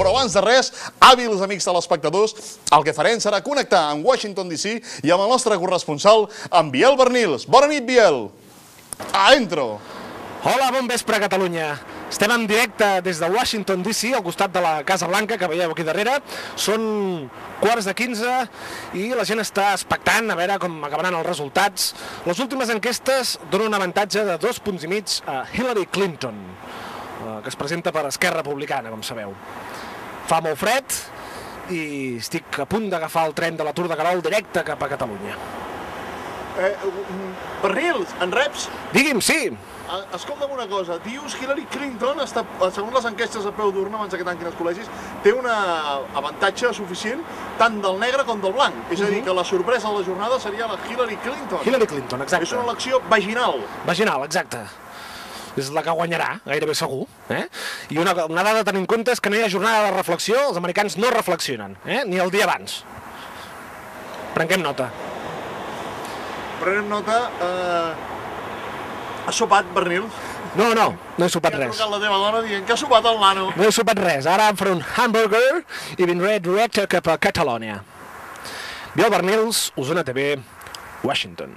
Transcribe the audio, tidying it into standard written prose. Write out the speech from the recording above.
Però abans de res, hàbils amics telespectadors, el que farem serà connectar amb Washington DC i amb el nostre corresponsal, en Biel Bernils. Bona nit, Biel. Entro. Hola, bon vespre, Catalunya. Estem en directe des de Washington DC, al costat de la Casa Blanca, que veieu aquí darrere. Són 11:15 i la gent està expectant a veure com acabaran els resultats. Les últimes enquestes donen un avantatge de 2,5 punts a Hillary Clinton, que es presenta per Esquerra Republicana, com sabeu. Fa molt fred i estic a punt d'agafar el tren de la Tour de Carol directe cap a Catalunya. Bernils, en reps? Digui'm, sí. Escolta'm una cosa, dius Hillary Clinton, segons les enquestes a peu d'urna, abans que tanquin els col·legis, té un avantatge suficient tant del negre com del blanc. És a dir, que la sorpresa de la jornada seria la Hillary Clinton. Hillary Clinton, exacte. És una elecció vaginal. Vaginal, exacte. És la que guanyarà, gairebé segur. I una dada a tenir en compte és que no hi ha jornada de reflexió, els americans no reflexionen, ni el dia abans. Prenguem nota. Prenem nota. Has sopat, Bernils? No he sopat res. Ha trucat la teva dona dient que ha sopat el nano. No he sopat res, ara em faré un hamburger i vindré directe cap a Catalunya. Biel Bernils, Osona TV, Washington.